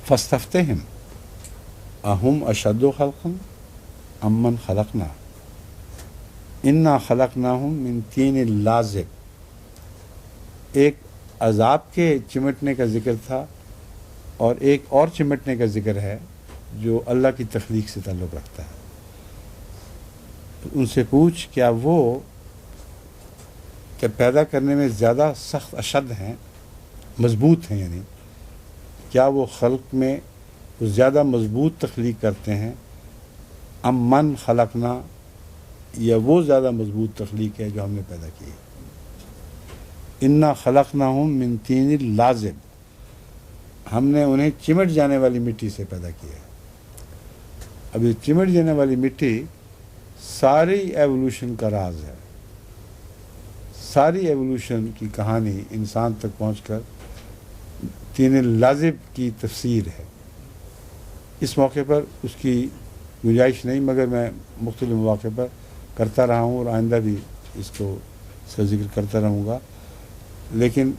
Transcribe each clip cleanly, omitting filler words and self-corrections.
فاستفتہم اہم اشد خلقا ام من خلقنا انا خلقناہم من طین لازب. ایک عذاب کے چمٹنے کا ذکر تھا اور ایک اور چمٹنے کا ذکر ہے جو اللہ کی تخلیق سے تعلق رکھتا ہے. ان سے پوچھ کیا وہ کہ پیدا کرنے میں زیادہ سخت اشد ہیں، مضبوط ہیں، یعنی کیا وہ خلق میں زیادہ مضبوط تخلیق کرتے ہیں، ام من خلقنا، یا وہ زیادہ مضبوط تخلیق ہے جو ہم نے پیدا کی ہے. انا خلقناہم من طین لازب، ہم نے انہیں چمٹ جانے والی مٹی سے پیدا کیا ہے. اب یہ چمٹ جانے والی مٹی ساری ایوولوشن کا راز ہے. ساری ایوولوشن کی کہانی انسان تک پہنچ کر طین لازب کی تفسیر ہے. اس موقع پر اس کی گنجائش نہیں، مگر میں مختلف مواقع پر کرتا رہا ہوں اور آئندہ بھی اس کا ذکر کرتا رہوں گا. لیکن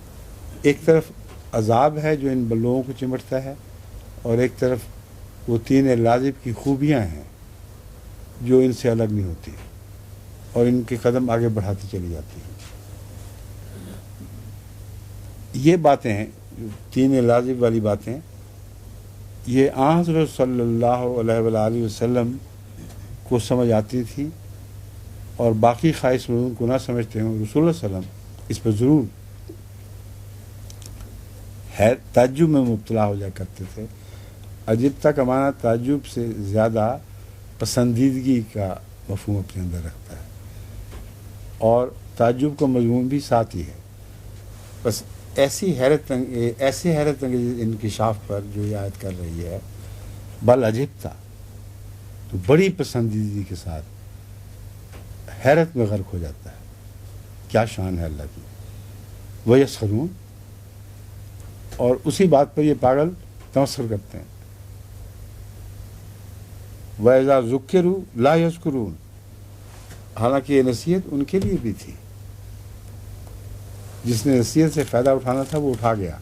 ایک طرف عذاب ہے جو ان لوگوں کو چمٹتا ہے، اور ایک طرف وہ طین لازب کی خوبیاں ہیں جو ان سے الگ نہیں ہوتی اور ان کے قدم آگے بڑھاتی چلی جاتی ہیں. یہ باتیں ہیں جو طین لازب والی باتیں، یہ آن حضرت صلی اللہ علیہ وآلہ وسلم کو سمجھ آتی تھی اور باقی خواہش مندوں کو نہ سمجھتے ہوں. رسول اللہ صلی اللہ علیہ وسلم اس پر ضرور تعجب میں مبتلا ہو جایا کرتے تھے. عجیبتا کا معنی تعجب سے زیادہ پسندیدگی کا مفہوم اپنے اندر رکھتا ہے، اور تعجب کا مضمون بھی ساتھ ہی ہے. بس ایسی حیرت انگیز انکشاف پر جو یہ آیت کر رہی ہے، بل عجیبتا، تو بڑی پسندیدگی کے ساتھ حیرت میں غرق ہو جاتا ہے. کیا شان ہے اللہ کی. وَيَسْخَرُونَ، اور اسی بات پر یہ پاگل تمسخر کرتے ہیں. وَإِذَا ذُكِّرُوا لَا يَذْكُرُونَ، حالانکہ یہ نصیحت ان کے لیے بھی تھی. جس نے نصیحت سے فائدہ اٹھانا تھا وہ اٹھا گیا،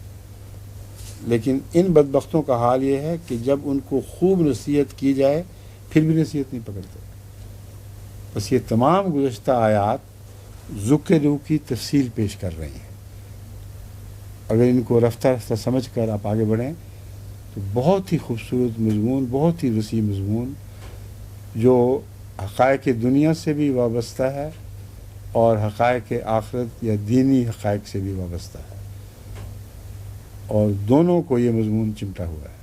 لیکن ان بدبختوں کا حال یہ ہے کہ جب ان کو خوب نصیحت کی جائے پھر بھی نصیحت نہیں پکڑتے. بس یہ تمام گزشتہ آیات ذکروا کی تفصیل پیش کر رہی ہیں. اگر ان کو رفتہ رفتہ سمجھ کر آپ آگے بڑھیں تو بہت ہی خوبصورت مضمون، بہت ہی وسیع مضمون جو حقائق دنیا سے بھی وابستہ ہے اور حقائق آخرت یا دینی حقائق سے بھی وابستہ ہے، اور دونوں کو یہ مضمون چمٹا ہوا ہے.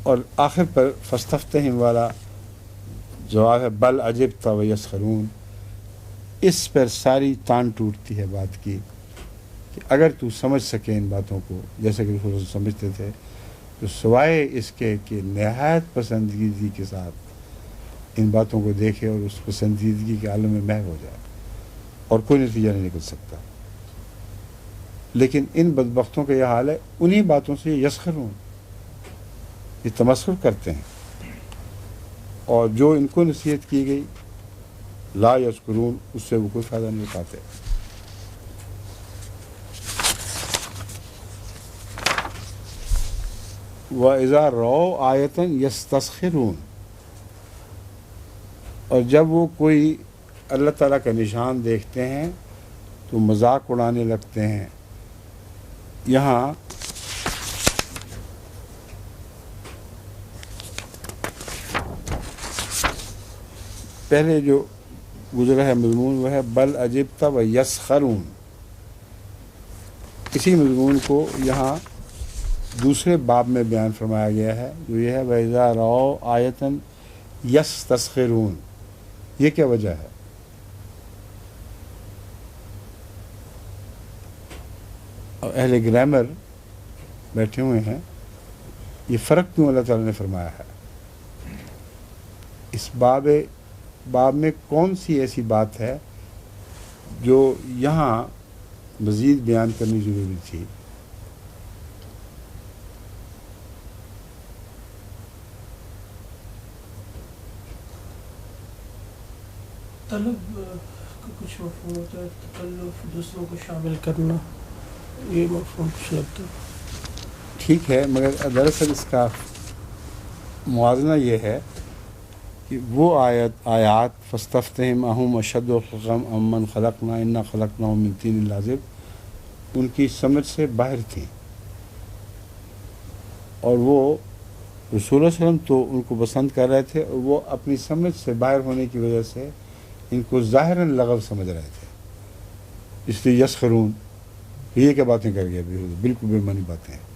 اور آخر پر فاستفتہم والا جواب ہے بل عجبت ویسخرون. اس پر ساری تان ٹوٹتی ہے بات کی کہ اگر تو سمجھ سکے ان باتوں کو جیسے کہ رسول اللہ سمجھتے تھے، تو سوائے اس کے کہ نہایت پسندیدگی کے ساتھ ان باتوں کو دیکھے اور اس پسندیدگی کے عالم میں محو ہو جائے، اور کوئی نتیجہ نہیں نکل سکتا. لیکن ان بدبختوں کا یہ حال ہے، انہی باتوں سے یسخرون، یہ تمسخر کرتے ہیں، اور جو ان کو نصیحت کی گئی لا یذکرون، اس سے وہ کوئی فائدہ نہیں اٹھاتے. وَإِذَا رَأَوْا آیَةً یَسْتَسْخِرُونَ، اور جب وہ کوئی اللہ تعالیٰ کا نشان دیکھتے ہیں تو مذاق اڑانے لگتے ہیں. یہاں پہلے جو گزرا ہے مضمون وہ ہے بل عجبت و یسخرون. اسی مضمون کو یہاں دوسرے باب میں بیان فرمایا گیا ہے جو یہ ہے وَإِذَا رَأَوْا آیَةً یَسْتَسْخِرُونَ. یہ کیا وجہ ہے؟ اور اہل گرامر بیٹھے ہوئے ہیں، یہ فرق کیوں اللہ تعالیٰ نے فرمایا ہے؟ اس باب میں کون سی ایسی بات ہے جو یہاں مزید بیان کرنی ضروری تھی؟ طلب کا کچھ مفہوم ہوتا ہے، تکلف، دوسروں کو شامل کرنا، یہ مفہوم کچھ لگتا ہے. ٹھیک ہے، مگر دراصل اس کا موازنہ یہ ہے کہ وہ آیات فاستفتہم اہم اشد خلقا ام من خلقنا انا خلقناہم من طین لازب ان کی سمجھ سے باہر تھیں، اور وہ رسول اللہ علیہ وسلم تو ان کو پسند کر رہے تھے، اور وہ اپنی سمجھ سے باہر ہونے کی وجہ سے ان کو ظاہراً لغو سمجھ رہے تھے، اس لیے یسخرون، یہ کیا باتیں کر گیا، بالکل بے معنی باتیں ہیں۔